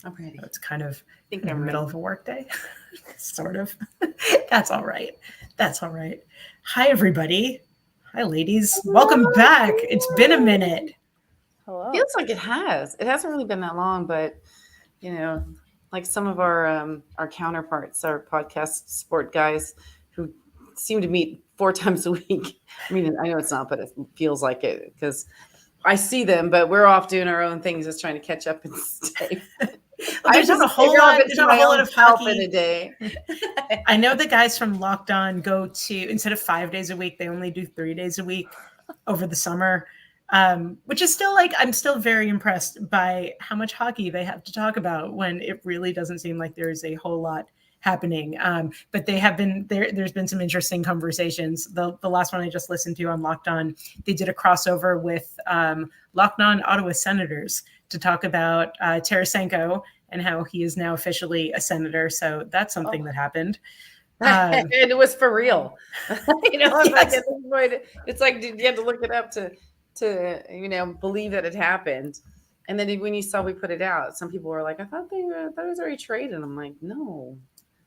I'm ready. It's kind of in the middle of a work day, sort of. That's all right. That's all right. Hi, everybody. Hi, ladies. Welcome back. It's been a minute. Hello. Feels like it has. It hasn't really been that long, but like some of our counterparts, our podcast sport guys, who seem to meet 4 times a week. I mean, I know it's not, but it feels like it because I see them, but we're off doing our own things, just trying to catch up and stay. Well, there's not a whole lot. There's not a whole lot of hockey in a day. I know the guys from Locked On go to, instead of 5 days a week, they only do 3 days a week over the summer, which is still like, I'm still very impressed by how much hockey they have to talk about when it really doesn't seem like there's a whole lot happening. But they have been there. There's been some interesting conversations. The last one I just listened to on Locked On, they did a crossover with Locked On Ottawa Senators to talk about Tarasenko and how he is now officially a senator. So that's something that happened. And it was for real. Yes. Like at this point, it's like you had to look it up to believe that it happened. And then when you saw we put it out, some people were like, I thought it was already traded. I'm like, no.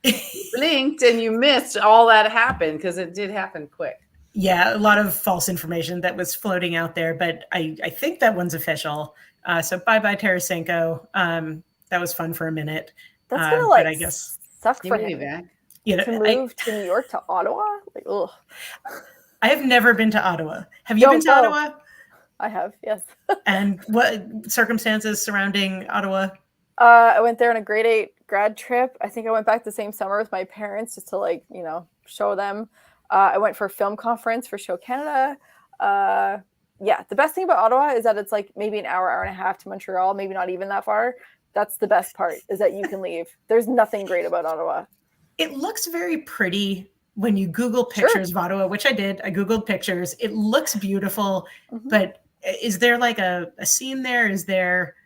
You blinked and you missed all that happened because it did happen quick. Yeah, a lot of false information that was floating out there, but I think that one's official. So bye-bye Tarasenko. That was fun for a minute. That's gonna like I guess suck for You him back. to move to New York to Ottawa. Like, ugh. I have never been to Ottawa. Have you been to Ottawa? I have, yes. And what circumstances surrounding Ottawa? I went there on a grade 8 grad trip. I think I went back the same summer with my parents just to show them. I went for a film conference for Show Canada. Yeah, the best thing about Ottawa is that it's like maybe an hour and a half to Montreal, maybe not even that far. That's the best part, is that you can leave. There's nothing great about Ottawa. It looks very pretty when you Google pictures of Ottawa, which I did. I Googled pictures. It looks beautiful, but is there like a scene there? Is there...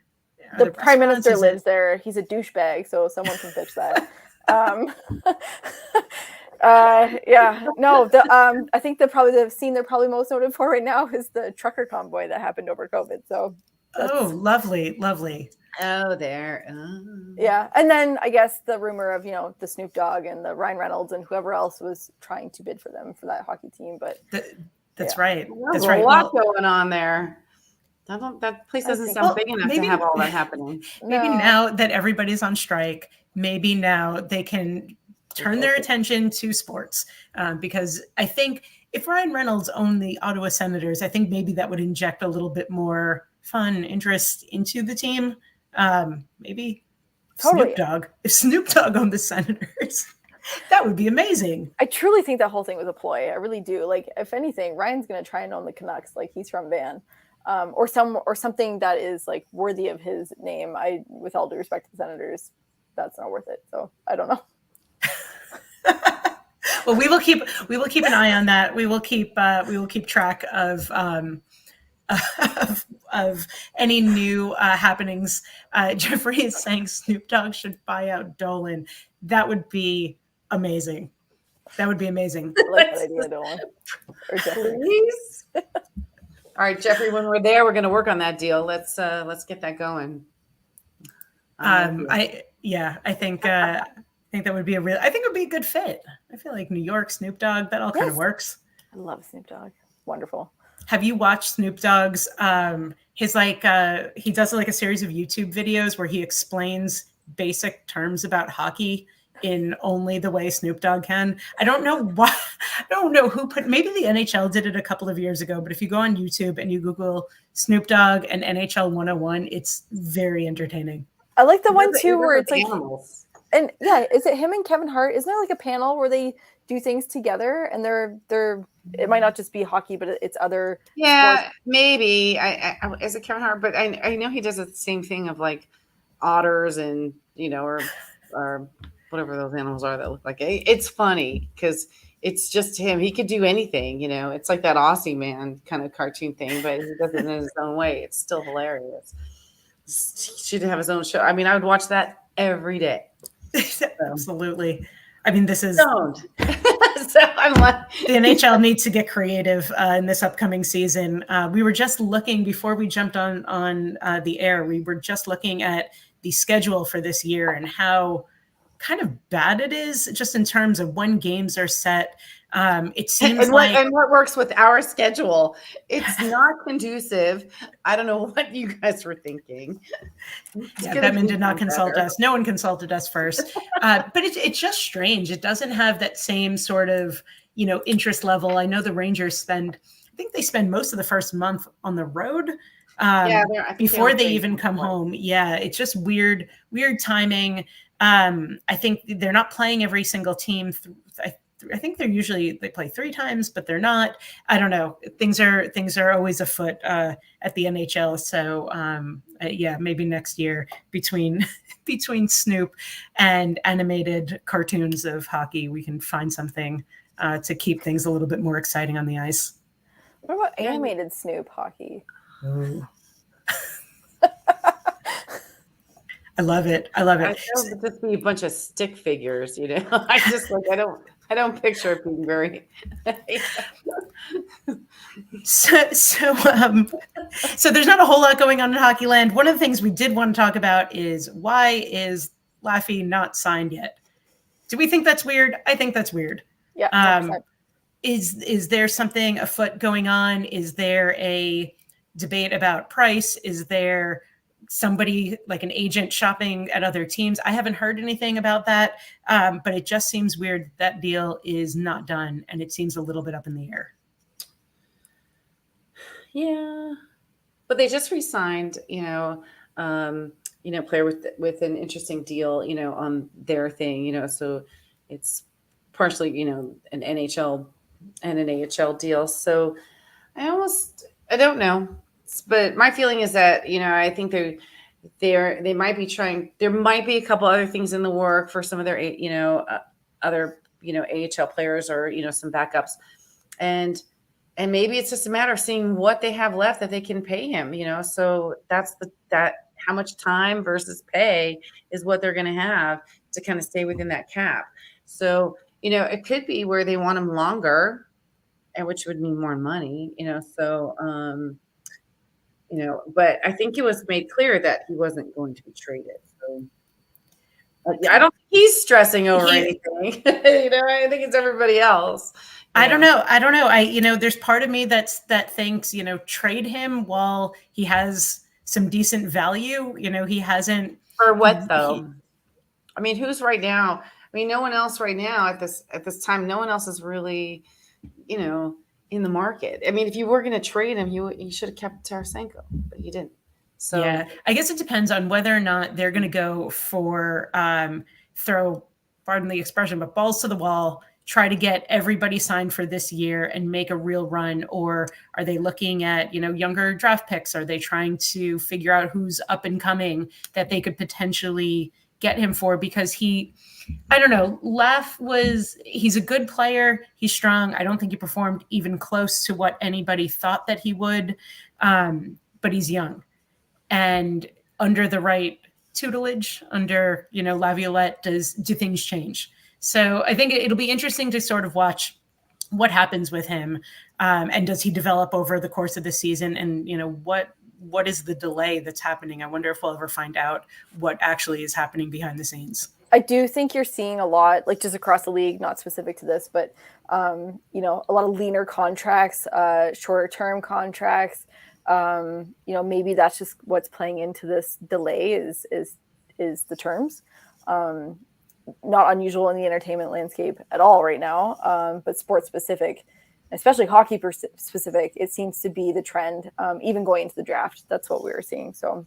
The Prime Minister lives there. He's a douchebag, so someone can fix that. I think the scene they're probably most noted for right now is the trucker convoy that happened over COVID. So lovely. Oh, there. Yeah, and then I guess the rumor of the Snoop Dogg and the Ryan Reynolds and whoever else was trying to bid for them for that hockey team, but that's right. There's a lot going on there. That place doesn't sound big enough to have all that happening. Maybe now that everybody's on strike, maybe now they can turn their attention to sports, because I think if Ryan Reynolds owned the Ottawa Senators, I think maybe that would inject a little bit more fun interest into the team. Maybe Snoop Dogg. If Snoop Dogg owned the Senators, that would be amazing. I truly think that whole thing was a ploy. I really do. Like, if anything, Ryan's going to try and own the Canucks. Like, he's from Van. Or something that is like worthy of his name. With all due respect to the Senators, that's not worth it. So I don't know. Well, we will keep an eye on that. We will keep track of any new happenings. Jeffrey is saying Snoop Dogg should buy out Dolan. That would be amazing. I like that idea, Dolan. Or Jeffrey. Please. All right, Jeffrey, when we're there, we're going to work on that deal. Let's get that going. I think that would be it would be a good fit. I feel like New York, Snoop Dogg, that all kind of works. I love Snoop Dogg. Wonderful. Have you watched Snoop Dogg's he does like a series of YouTube videos where he explains basic terms about hockey in only the way Snoop Dogg can? I don't know why. I don't know who maybe the NHL did it a couple of years ago, but if you go on YouTube and you Google Snoop Dogg and NHL 101, it's very entertaining. I like the one too where it's animals. And is it him and Kevin Hart? Isn't there like a panel where they do things together and they're it might not just be hockey, but it's other sports. Maybe I is it Kevin Hart, but I know he does the same thing of like otters and or whatever those animals are that look like it's funny because it's just him. He could do anything, it's like that Aussie man kind of cartoon thing, but he does it in his own way. It's still hilarious. He should have his own show. I mean, I would watch that every day. Absolutely. I mean, this is stoned. So I'm like, the NHL needs to get creative in this upcoming season. We were just looking before we jumped on the air. We were just looking at the schedule for this year and how kind of bad it is, just in terms of when games are set. It seems and like what works with our schedule. It's not conducive. I don't know what you guys were thinking. Bettman did not consult us. No one consulted us first. But it's just strange. It doesn't have that same sort of, interest level. I know the Rangers I think they spend most of the first month on the road before they even come home. Yeah, it's just weird timing. I think they're not playing every single team. I think they play 3 times, but they're not. I don't know. Things are always afoot at the NHL. So maybe next year between Snoop and animated cartoons of hockey, we can find something to keep things a little bit more exciting on the ice. What about animated Snoop hockey? Oh. I love it. I love it. I would just be a bunch of stick figures, I just I don't picture it being very. So there's not a whole lot going on in Hockeyland. One of the things we did want to talk about is, why is Laffy not signed yet? Do we think that's weird? I think that's weird. Yeah. Is there something afoot going on? Is there a debate about price? Is there somebody like an agent shopping at other teams? I haven't heard anything about that, but it just seems weird that deal is not done, and it seems a little bit up in the air. Yeah, but they just re-signed, player with an interesting deal, on their thing, so it's partially, an NHL and an AHL deal. So I don't know, but my feeling is that, I think they might be trying. There might be a couple other things in the work for some of their, other, AHL players, or some backups, and maybe it's just a matter of seeing what they have left that they can pay him. So that's how much time versus pay is what they're going to have to kind of stay within that cap. So it could be where they want him longer, and which would mean more money. So. But I think it was made clear that he wasn't going to be traded. So I don't think he's stressing over anything. I think it's everybody else. I don't know. There's part of me that thinks, trade him while he has some decent value. He hasn't. For what though? Who's right now? No one else right now at this time. No one else is really, in the market. If you were going to trade him, you should have kept Tarasenko, but you didn't. So yeah, I guess it depends on whether or not they're going to go for throw, pardon the expression, but balls to the wall, try to get everybody signed for this year and make a real run, or are they looking at younger draft picks? Are they trying to figure out who's up and coming that they could potentially get him for? Because I don't know. He's a good player. He's strong. I don't think he performed even close to what anybody thought that he would. But he's young, and under the right tutelage, under, Laviolette, do things change? So I think it'll be interesting to sort of watch what happens with him. And does he develop over the course of the season? And, what is the delay that's happening? I wonder if we'll ever find out what actually is happening behind the scenes. I do think you're seeing a lot, like just across the league, not specific to this, but a lot of leaner contracts, shorter term contracts. Maybe that's just what's playing into this delay is the terms. Not unusual in the entertainment landscape at all right now, but sports specific, especially hockey specific, it seems to be the trend. Even going into the draft, that's what we were seeing. So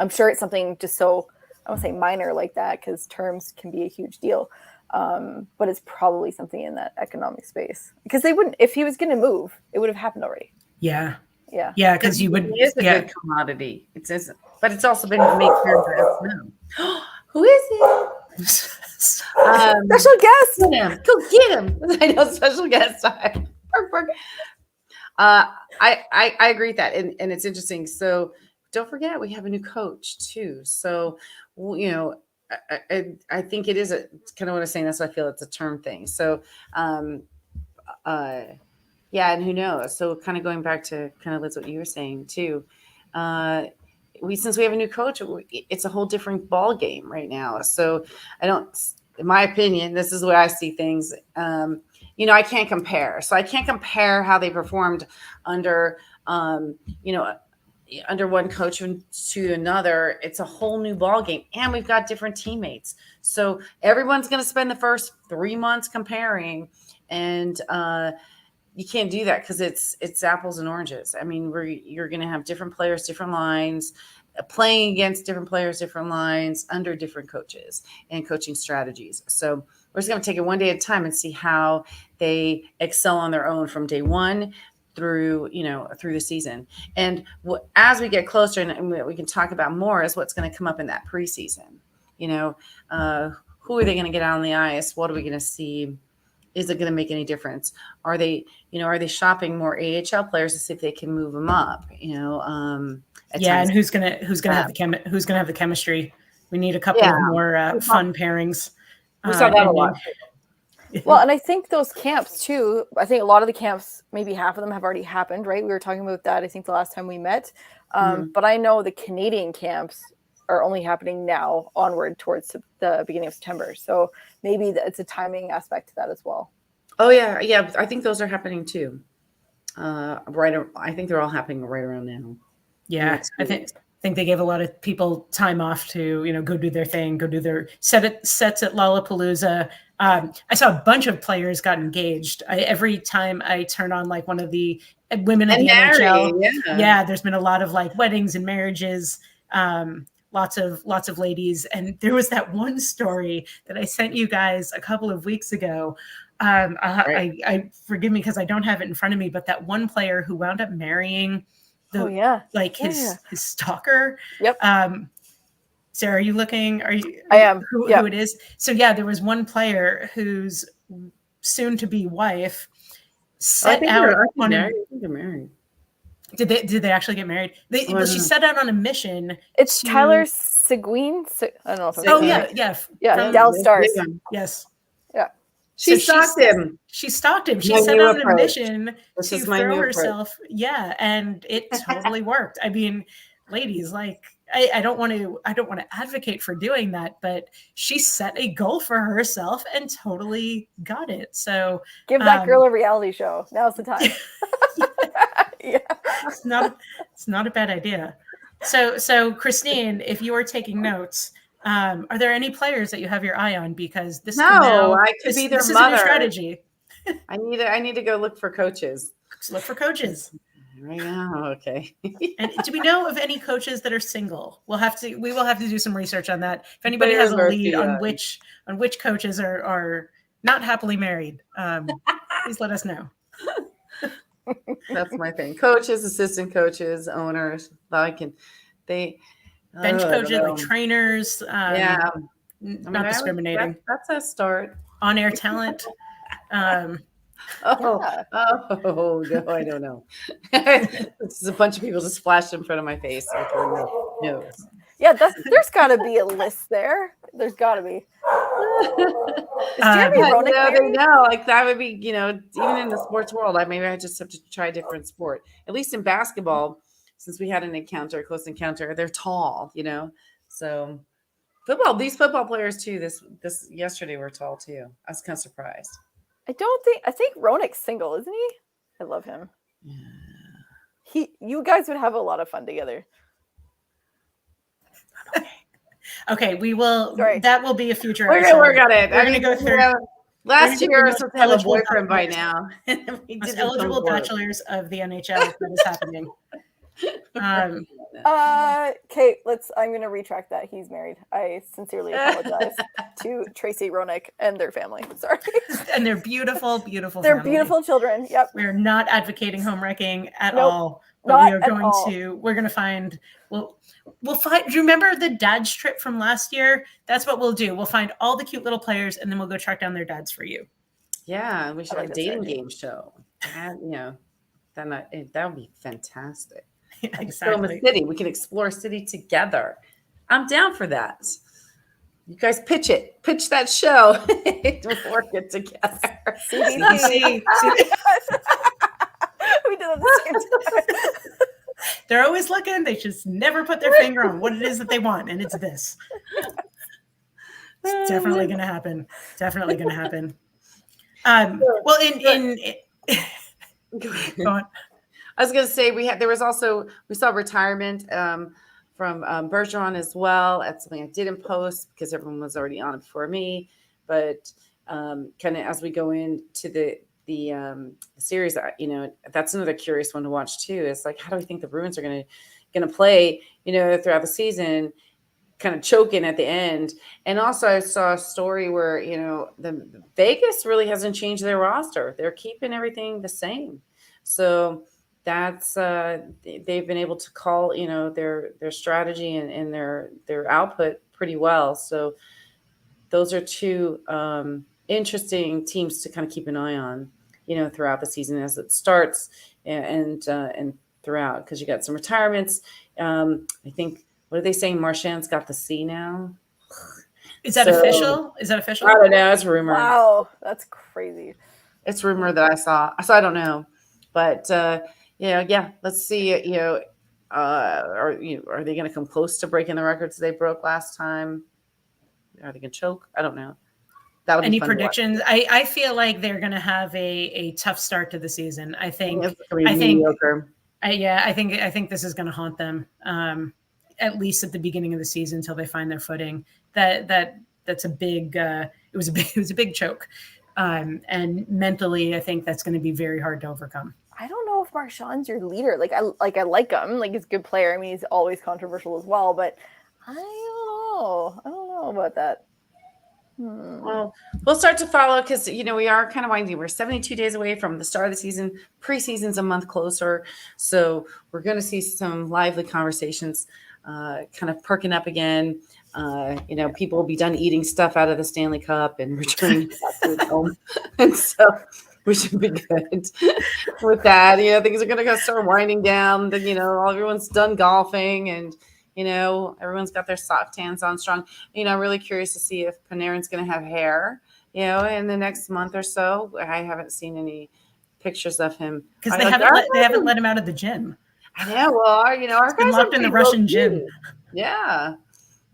I'm sure it's something just so, I won't say minor like that, because terms can be a huge deal. But it's probably something in that economic space, because they wouldn't, if he was going to move, it would have happened already. Yeah. Yeah. Yeah. Because you would. It is a good commodity. But it's also been made clear to us now. Who is it? Special guest. Go get him. I know, special guest. I agree with that. And it's interesting. So don't forget, we have a new coach too. So, I think it is kind of what I was saying. That's why I feel it's a term thing. So, yeah, and who knows? So, kind of going back to kind of Liz, what you were saying too. Uh, since we have a new coach, it's a whole different ball game right now. So, I don't, in my opinion, this is the way I see things. I can't compare. So, I can't compare how they performed under, under one coach to another. It's a whole new ball game, and we've got different teammates. So everyone's going to spend the first 3 months comparing, and you can't do that because it's apples and oranges. I mean, you're going to have different players, different lines, playing against different players, different lines, under different coaches and coaching strategies. So we're just going to take it one day at a time and see how they excel on their own from day one through the season. And as we get closer, and we can talk about more, is what's going to come up in that preseason. Who are they going to get out on the ice? What are we going to see? Is it going to make any difference? Are they shopping more AHL players to see if they can move them up? And who's gonna have the chemistry? We need a couple of more fun pairings. We saw that a lot. Well, and I think those camps too, I think a lot of the camps, maybe half of them have already happened, right? We were talking about that, I think, the last time we met. But I know the Canadian camps are only happening now onward towards the beginning of September. So maybe it's a timing aspect to that as well. Oh, yeah. Yeah, I think those are happening too. I think they're all happening right around now. Yeah, I think they gave a lot of people time off to, go do their thing, go do their sets at Lollapalooza. I saw a bunch of players got engaged. Every time I turn on like one of the women in the NHL, there's been a lot of like weddings and marriages, lots of ladies. And there was that one story that I sent you guys a couple of weeks ago. I forgive me because I don't have it in front of me, but that one player who wound up marrying his stalker. Yep. Sarah, are you looking? I am. Who it is? So there was one player whose soon-to-be wife set out on a married. Did they actually get married? She set out on a mission. It's Tyler Seguin. I don't know if I'm yeah. Dallas Stars. Yes. Yeah. She stalked him. She stalked him. She set out on a mission to throw herself. Yeah, and it totally worked. I mean, ladies, like I don't want to advocate for doing that, but she set a goal for herself and totally got it. So give that girl a reality show. Now's the time. Yeah. It's not a bad idea. So Christine, if you are taking notes, are there any players that you have your eye on? Because this could be their this mother. Is a new strategy. I need to go look for coaches. Look for coaches. Right now, okay. And do we know of any coaches that are single? We will have to do some research on that. If anybody has a lead on which coaches are not happily married, please let us know. That's my thing. Coaches, assistant coaches, owners. Bench coaches, like trainers. Not discriminating. That's a start. On-air talent. No, I don't know. This is a bunch of people just flashed in front of my face. No. Yeah, there's got to be a list there. There's got to be. Jeremy Roenick no, like that would be, even in the sports world, maybe I just have to try a different sport. At least in basketball, since we had a close encounter, they're tall, So football, these football players too. This yesterday were tall too. I was kind of surprised. I think Roenick's single, isn't he? I love him. Yeah. You guys would have a lot of fun together. Okay, we will. Sorry. That will be a future. We're gonna work on it. We're gonna go through. Last year, I was supposed to have a boyfriend by now. Eligible bachelors of the NHL that is happening. Kate, I'm going to retract that. He's married. I sincerely apologize to Tracy Roenick and their family. Sorry. And they're beautiful, beautiful. They're beautiful children. Yep. We're not advocating home wrecking at all. But we're going to find. We'll find. Do you remember the dad's trip from last year? That's what we'll do. We'll find all the cute little players, and then we'll go track down their dads for you. Yeah, we should have a dating game show. That would be fantastic. Exactly. Film a city. We can explore a city together. I'm down for that. You guys pitch that show. We'll work it together. CDC. We did it at the same time. They're always looking. They just never put their finger on what it is that they want, and it's this. It's definitely going to happen. Definitely going to happen. Well, go on. I was going to say we saw retirement from Bergeron as well. That's something I didn't post because everyone was already on it before me. But kind of as we go into the series, that's another curious one to watch too. It's like, how do we think the Bruins are going to play, throughout the season, kind of choking at the end. And also I saw a story where, the Vegas really hasn't changed their roster. They're keeping everything the same. So that's they've been able to call, their strategy and their output pretty well. So those are two interesting teams to kind of keep an eye on, throughout the season as it starts and throughout, because you got some retirements. I think, what are they saying? Marchand's got the C now. Is that official? Is that official? I don't know. It's rumor. Wow, that's crazy. It's rumor that I saw. So I don't know, but yeah. Let's see. Are they going to come close to breaking the records they broke last time? Are they going to choke? I don't know. That'll be Any fun predictions? I feel like they're going to have a tough start to the season. I think mediocre. I think this is going to haunt them. At least at the beginning of the season until they find their footing. That's a big. It was a big choke, and mentally, I think that's going to be very hard to overcome. I don't know if Marchand's your leader. I like him. Like, he's a good player. I mean, he's always controversial as well. But I don't know about that. Well, we'll start to follow because we are kind of winding. We're 72 days away from the start of the season. Preseason's a month closer, so we're going to see some lively conversations. Kind of perking up again. People will be done eating stuff out of the Stanley Cup and returning back to home. And so we should be good with that. Things are going to start winding down. Everyone's done golfing and, everyone's got their soft tans on strong. Really curious to see if Panarin's going to have hair, in the next month or so. I haven't seen any pictures of him. Because they haven't let him out of the gym. I know. Well, our been locked in the Russian gym. Yeah.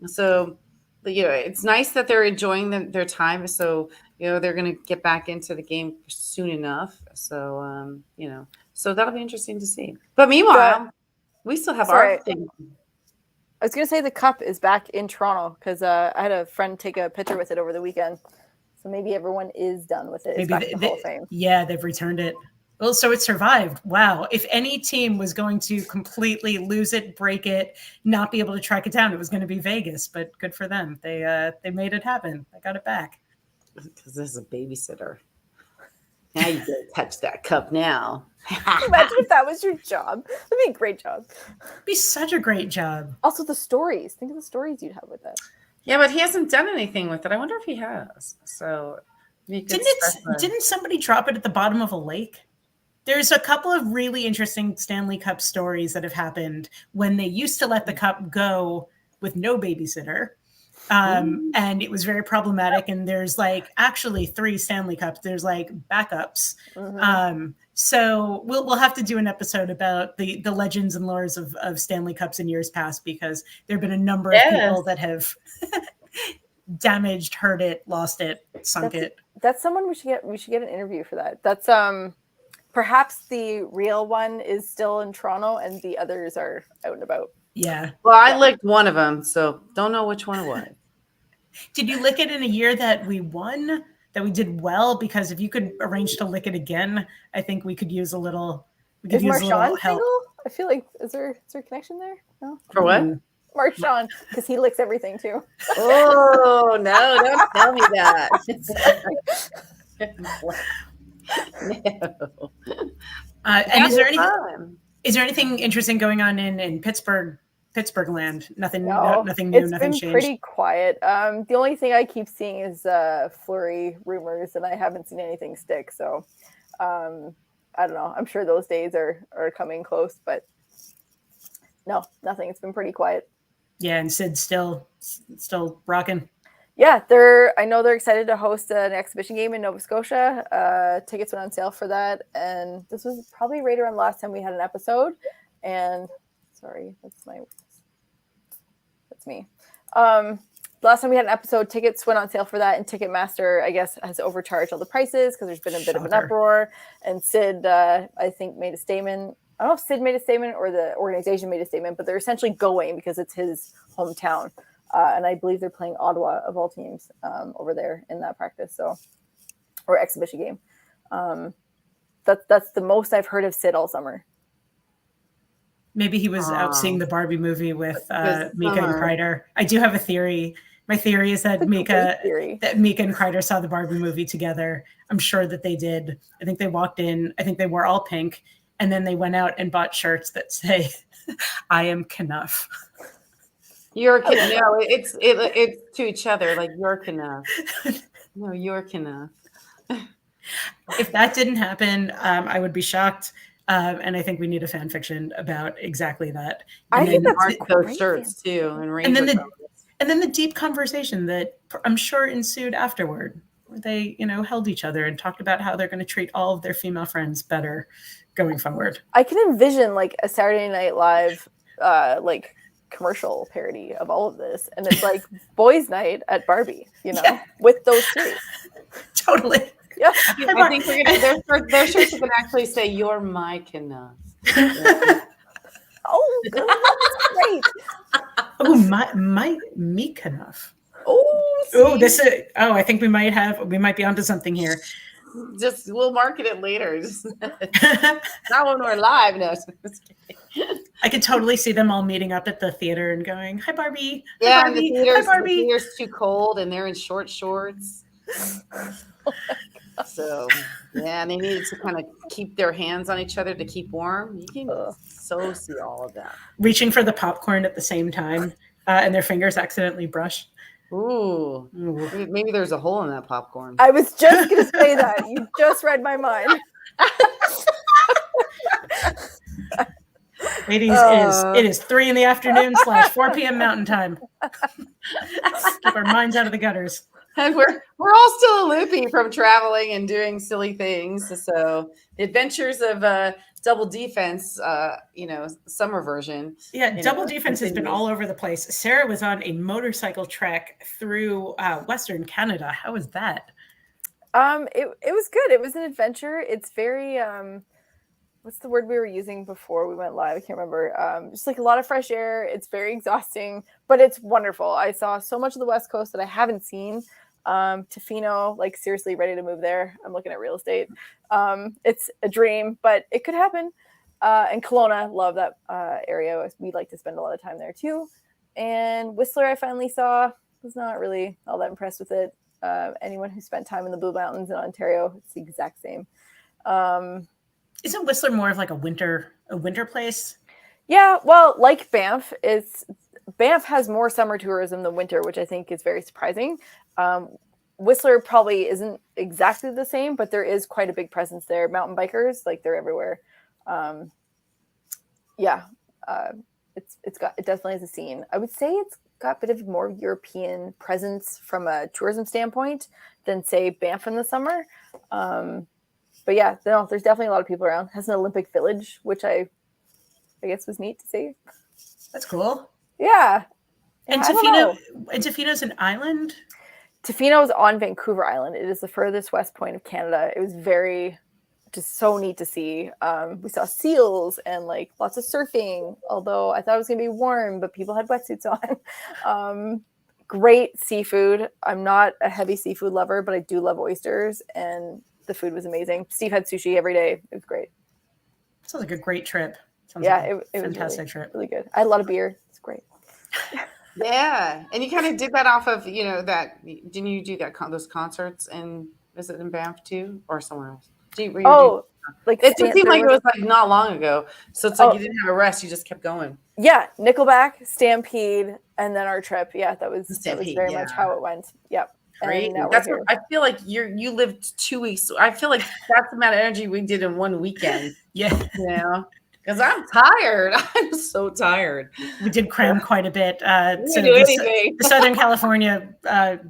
So, it's nice that they're enjoying their time. So, they're going to get back into the game soon enough. So, so that'll be interesting to see. But meanwhile, we still have our thing. I was going to say the cup is back in Toronto because I had a friend take a picture with it over the weekend. So maybe everyone is done with it. It's back in the Hall of Fame. Yeah, they've returned it. Well, so it survived. Wow. If any team was going to completely lose it, break it, not be able to track it down, it was going to be Vegas. But good for them. They made it happen. They got it back. Because this is a babysitter. Now you get to touch that cup now. Imagine if that was your job. That'd be a great job. It'd be such a great job. Also, the stories. Think of the stories you'd have with that. Yeah, but he hasn't done anything with it. I wonder if he has. So didn't somebody drop it at the bottom of a lake? There's a couple of really interesting Stanley Cup stories that have happened when they used to let the cup go with no babysitter. And it was very problematic. And there's actually 3 Stanley Cups. There's backups. Mm-hmm. So we'll have to do an episode about the legends and lores of Stanley Cups in years past, because there have been a number of people that have damaged, hurt it, lost it, sunk it. That's someone we should get an interview for that. That's perhaps the real one is still in Toronto and the others are out and about. Yeah. Well, I licked one of them, so don't know which one it was. Did you lick it in a year that we won, that we did well? Because if you could arrange to lick it again, I think we could use a little. Is Marchand single? I feel like is there a connection there? No. For what? Marchand, because he licks everything too. Oh no! Don't tell me that. No. And is there anything interesting going on in Pittsburgh land? Nothing new, nothing changed. It's been pretty quiet. The only thing I keep seeing is Fleury rumors, and I haven't seen anything stick. So I don't know. I'm sure those days are coming close, but no, nothing. It's been pretty quiet. Yeah, and Sid's still rocking. Yeah, I know they're excited to host an exhibition game in Nova Scotia. Tickets went on sale for that, and this was probably right around the last time we had an episode. And sorry, that's me. Last time we had an episode, tickets went on sale for that, and Ticketmaster, I guess, has overcharged all the prices because there's been a bit of an uproar. And Sid, I think, made a statement. I don't know if Sid made a statement or the organization made a statement, but they're essentially going because it's his hometown. And I believe they're playing Ottawa, of all teams, over there in that practice, or exhibition game. That's the most I've heard of Sid all summer. Maybe he was out seeing the Barbie movie with Mika and Kreider. I do have a theory. My theory is that Mika and Kreider saw the Barbie movie together. I'm sure that they did. I think they walked in. I think they wore all pink, and then they went out and bought shirts that say, "I am Knuff." You're no, it's to each other, like you're Knuff. No, you're Knuff. If that didn't happen, I would be shocked. And I think we need a fan fiction about exactly that. And I think that's those shirts too, and then the deep conversation that I'm sure ensued afterward, where they, held each other and talked about how they're going to treat all of their female friends better going forward. I can envision like a Saturday Night Live, like commercial parody of all of this, and it's like boys' night at Barbie, with those three. Totally. Yeah, I think we're gonna. Their shirts are gonna actually say "You're my Knuff." Oh, that's great. Oh, my me Knuff. Oh, I think we might be onto something here. We'll market it later. Not when we're live. No. I could totally see them all meeting up at the theater and going, "Hi, Barbie." Yeah, Hi, Barbie. The theater's too cold, and they're in short shorts. So yeah, they needed to kind of keep their hands on each other to keep warm. You can so see all of that. Reaching for the popcorn at the same time, and their fingers accidentally brush. Ooh, maybe there's a hole in that popcorn. I was just going to say that. You just read my mind. Ladies, it is 3 p.m. / 4 p.m. Mountain Time. Keep our minds out of the gutters. And we're all still loopy from traveling and doing silly things. So the adventures of Double D-Fense, summer version. Yeah, Double D-Fense has been all over the place. Sarah was on a motorcycle trek through Western Canada. How was that? It was good. It was an adventure. It's very what's the word we were using before we went live? I can't remember. Just like a lot of fresh air. It's very exhausting, but it's wonderful. I saw so much of the West Coast that I haven't seen. Tofino, like seriously ready to move there. I'm looking at real estate. It's a dream, but it could happen. And Kelowna, love that area. We'd like to spend a lot of time there too. And Whistler, I finally saw, was not really all that impressed with it. Anyone who spent time in the Blue Mountains in Ontario, it's the exact same. Isn't Whistler more of like a winter place? Yeah, well, like Banff, Banff has more summer tourism than winter, which I think is very surprising. Whistler probably isn't exactly the same, but there is quite a big presence there. Mountain bikers, like they're everywhere. It definitely has a scene. I would say it's got a bit of more European presence from a tourism standpoint than say Banff in the summer. But yeah, there's definitely a lot of people around. It has an Olympic Village, which I guess was neat to see. That's cool. Yeah. And Tofino's an island? Tofino is on Vancouver Island. It is the furthest west point of Canada. It was just so neat to see. We saw seals and like lots of surfing, although I thought it was going to be warm, but people had wetsuits on. Great seafood. I'm not a heavy seafood lover, but I do love oysters, and the food was amazing. Steve had sushi every day. It was great. Sounds like a great trip. It was fantastic trip. Really good. I had a lot of beer. It's great. Yeah, and you kind of did that off of that. Didn't you do those concerts? And is it in Banff too, or somewhere else? Like it seemed like it was like not long ago. So it's like you didn't have a rest; you just kept going. Yeah, Nickelback, Stampede, and then our trip. Yeah, that was very much how it went. Yep. Great. That's what, I feel like you lived 2 weeks. I feel like that's the amount of energy we did in one weekend. Yeah. because I'm tired. I'm so tired. We did cram quite a bit. We didn't do anything. The Southern California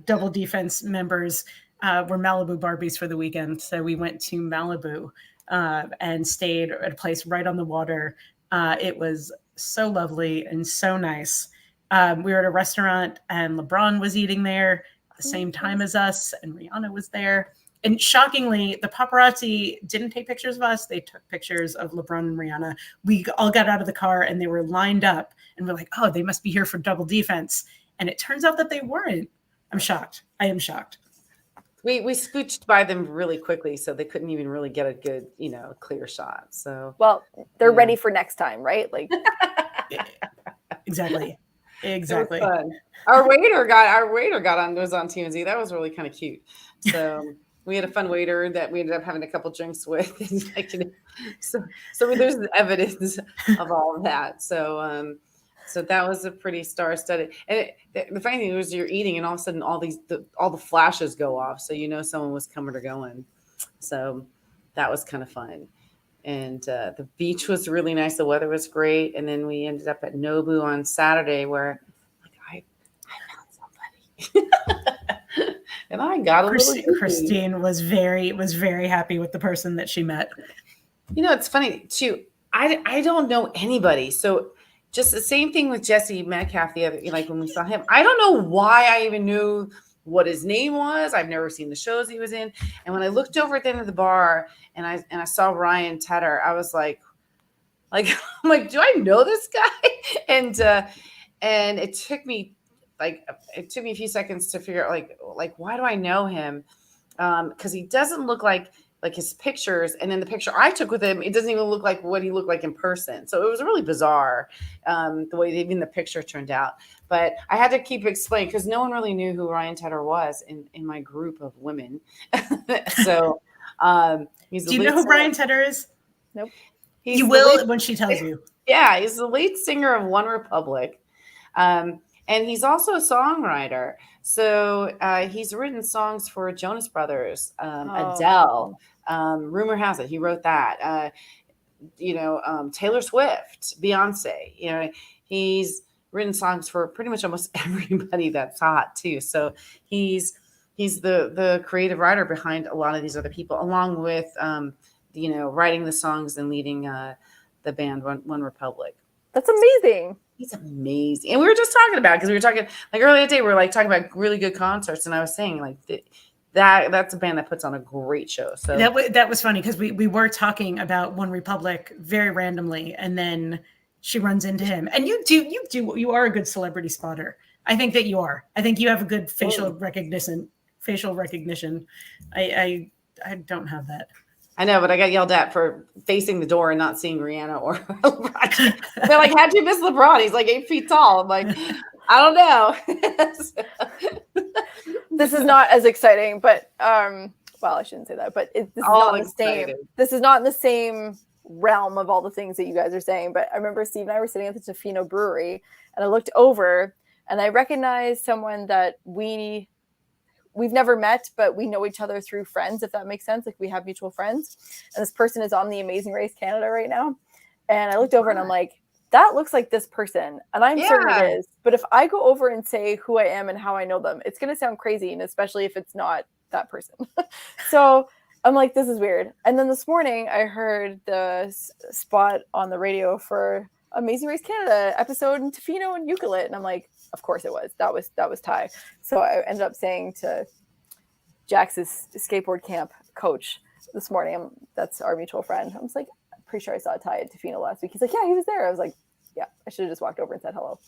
double D-Fense members were Malibu Barbies for the weekend. So we went to Malibu and stayed at a place right on the water. It was so lovely and so nice. We were at a restaurant and LeBron was eating there at the same time as us, and Rihanna was there. And shockingly, the paparazzi didn't take pictures of us. They took pictures of LeBron and Rihanna. We all got out of the car and they were lined up, and we're like, oh, they must be here for double D-Fense. And it turns out that they weren't. I'm shocked. I am shocked. We scooched by them really quickly, so they couldn't even really get a good, clear shot. So well, they're ready for next time, right? Like exactly. Our waiter was on TMZ. That was really kind of cute. So we had a fun waiter that we ended up having a couple drinks with. So there's evidence of all of that. So that was a pretty star-studded. And the funny thing was, you're eating, and all of a sudden, all the flashes go off, so someone was coming or going. So that was kind of fun. And the beach was really nice. The weather was great. And then we ended up at Nobu on Saturday, where I found somebody. And I got a little. Christine was very happy with the person that she met. It's funny too. I don't know anybody. So just the same thing with Jesse Metcalf the other, when we saw him. I don't know why I even knew what his name was. I've never seen the shows he was in. And when I looked over at the end of the bar and I saw Ryan Tedder, I was like, I'm like, do I know this guy? And it took me a few seconds to figure out like why do I know him? Because he doesn't look like his pictures, and then the picture I took with him, it doesn't even look like what he looked like in person. So it was really bizarre, the way even the picture turned out. But I had to keep explaining, because no one really knew who Ryan Tedder was in my group of women. So he's. Do you know who Ryan Tedder is? Nope. You will when she tells you. Yeah, he's the lead singer of One Republic. And he's also a songwriter. So he's written songs for Jonas Brothers, Adele, Rumor Has It, he wrote that. Taylor Swift, Beyonce. He's written songs for pretty much almost everybody that's hot too. So he's the creative writer behind a lot of these other people, along with writing the songs and leading the band One Republic. That's amazing. He's amazing. And we were just talking about, because we were talking earlier today, we were talking about really good concerts. And I was saying that's a band that puts on a great show. So that was funny, because we were talking about One Republic very randomly. And then she runs into him, and you are a good celebrity spotter. I think that you are. I think you have a good facial recognition. I don't have that. I know, but I got yelled at for facing the door and not seeing Rihanna or LeBron. They're like, how'd you miss LeBron? He's like 8 feet tall. I'm like, I don't know. This is not as exciting, but well, I shouldn't say that, but this is not the same. This is not in the same realm of all the things that you guys are saying. But I remember Steve and I were sitting at the Tofino Brewery, and I looked over and I recognized someone that we've never met, but we know each other through friends, if that makes sense. Like, we have mutual friends. And this person is on the Amazing Race Canada right now. And I looked over and I'm like, that looks like this person. And I'm certain it is. But if I go over and say who I am and how I know them, it's going to sound crazy. And especially if it's not that person. So I'm like, this is weird. And then this morning I heard the spot on the radio for Amazing Race Canada episode in Tofino and Euclid. And I'm like, of course it was. That was Ty. So I ended up saying to Jax's skateboard camp coach this morning, that's our mutual friend, I was like, I'm pretty sure I saw Ty at Tofino last week. He's like, yeah, he was there. I was like, yeah, I should have just walked over and said hello.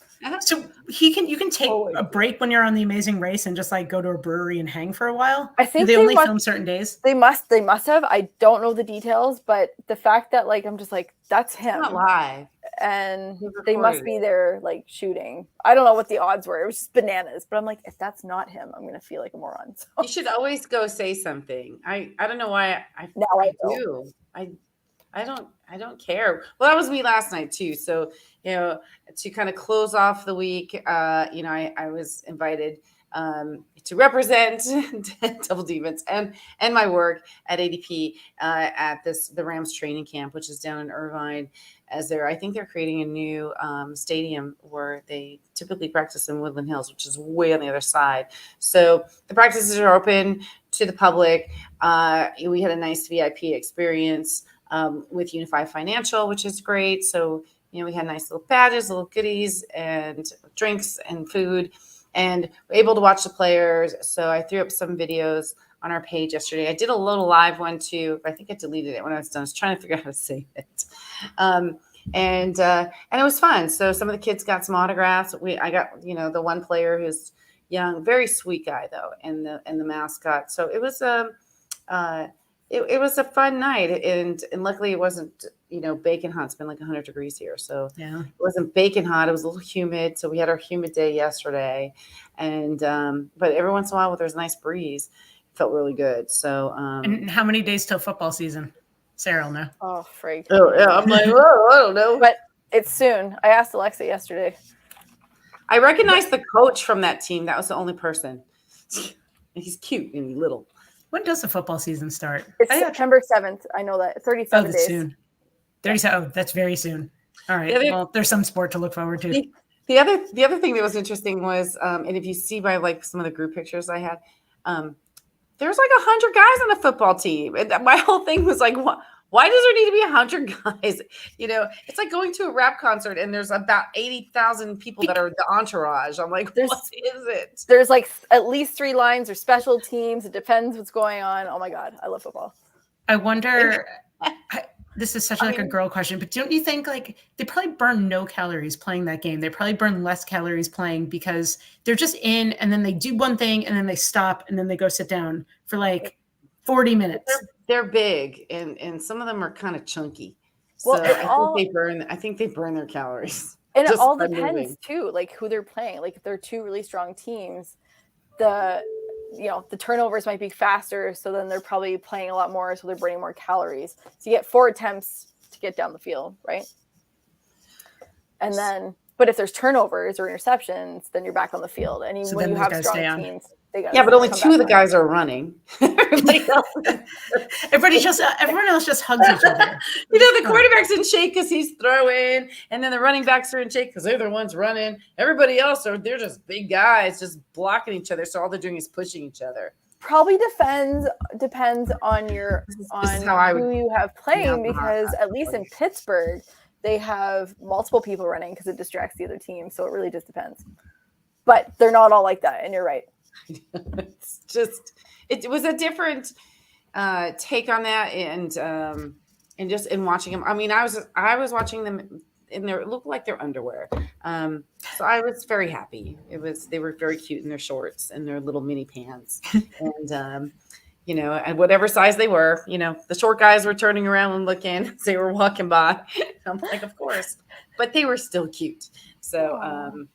So you can take a break when you're on the Amazing Race and just go to a brewery and hang for a while. I think they only film certain days. They must have. I don't know the details, but the fact that I'm just like, that's him. It's not live. And they must be there shooting. I don't know what the odds were. It was just bananas. But I'm like, if that's not him, I'm gonna feel like a moron. So. You should always go say something. I don't know why I do. I don't care. Well, that was me last night too. So, to kind of close off the week, I was invited to represent Double D-Fense and my work at ADP at the Rams training camp, which is down in Irvine. I think they're creating a new stadium where they typically practice in Woodland Hills, which is way on the other side. So the practices are open to the public. We had a nice VIP experience with Unified Financial, which is great. So, we had nice little badges, little goodies, and drinks and food, and we're able to watch the players. So I threw up some videos on our page yesterday. I did a little live one too. I think I deleted it when I was done. I was trying to figure out how to save it. And it was fun. So some of the kids got some autographs. I got, the one player who's young, very sweet guy though, and the mascot. So it was it was a fun night, and luckily it wasn't baking hot. It's been like 100 degrees here, so Yeah. it wasn't baking hot. It was a little humid, so we had our humid day yesterday, and but every once in a while, there's a nice breeze, it felt really good. So And how many days till football season? Sarah will know. Oh, frig. oh yeah, I'm like, whoa, I don't know. But it's soon. I asked Alexa yesterday. I recognized the coach from that team. That was the only person. He's cute and little. When does the football season start? It's September 7th. I know that. 37 that's days. soon. 37. Oh, that's very soon. All right. Well, there's some sport to look forward to. The other thing that was interesting was, and if you see by like some of the group pictures I had, there's like 100 guys on the football team, and my whole thing was like, why does there need to be 100 guys? It's like going to a rap concert and there's about 80,000 people that are the entourage. I'm like, what is it? There's like at least 3 lines or special teams. It depends what's going on. Oh my God, I love football. I wonder. This is such a girl question, but don't you think like they probably burn no calories playing that game? They probably burn less calories playing because they're just in, and then they do one thing, and then they stop, and then they go sit down for like 40 minutes. They're big, and some of them are kind of chunky. Well, so I think they burn their calories. And it all depends too, like who they're playing. Like if they're 2 really strong teams, the turnovers might be faster, so then they're probably playing a lot more, so they're burning more calories. So you get 4 attempts to get down the field, right? And then, but if there's turnovers or interceptions, then you're back on the field. And when you have strong teams, but only 2 of the guys are running. Everyone else just hugs each other. The quarterback's in shake because he's throwing, and then the running backs are in shake because they're the ones running. Everybody else they're just big guys just blocking each other. So all they're doing is pushing each other. Probably depends on who you have playing, because at least in Pittsburgh they have multiple people running because it distracts the other team. So it really just depends. But they're not all like that, and you're right. It's just it was a different take on that, and just in watching them. I mean, I was watching them in it looked like their underwear. So I was very happy. They were very cute in their shorts and their little mini pants, and and whatever size they were, the short guys were turning around and looking as they were walking by. I'm like, of course, but they were still cute. So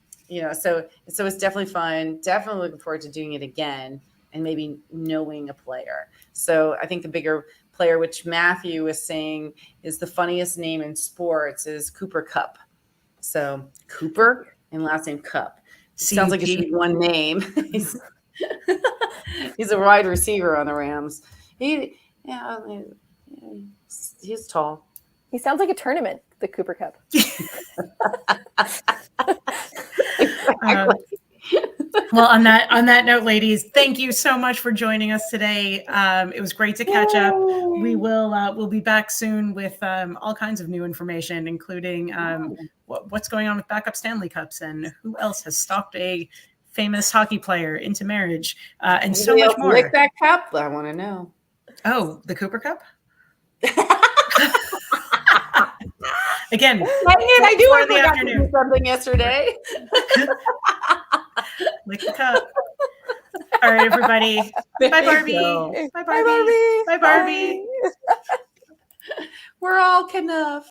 so it's definitely fun. Definitely looking forward to doing it again and maybe knowing a player. So I think the bigger player, which Matthew was saying is the funniest name in sports, is Cooper Kupp. So Cooper and last name Kupp. Sounds like it should be one name. He's a wide receiver on the Rams. He's tall. He sounds like a tournament, the Cooper Kupp. Well, on that note, ladies, thank you so much for joining us today. It was great to catch up. We'll be back soon with all kinds of new information, including what's going on with backup Stanley Cups and who else has stalked a famous hockey player into marriage, and so much more. Lick that cup? I want to know. Oh, the Cooper Kupp? Again, I do want to do something yesterday. Lick the cup. All right, everybody. Bye, Barbie. Bye, Barbie. Bye, Barbie. Bye. We're all enough.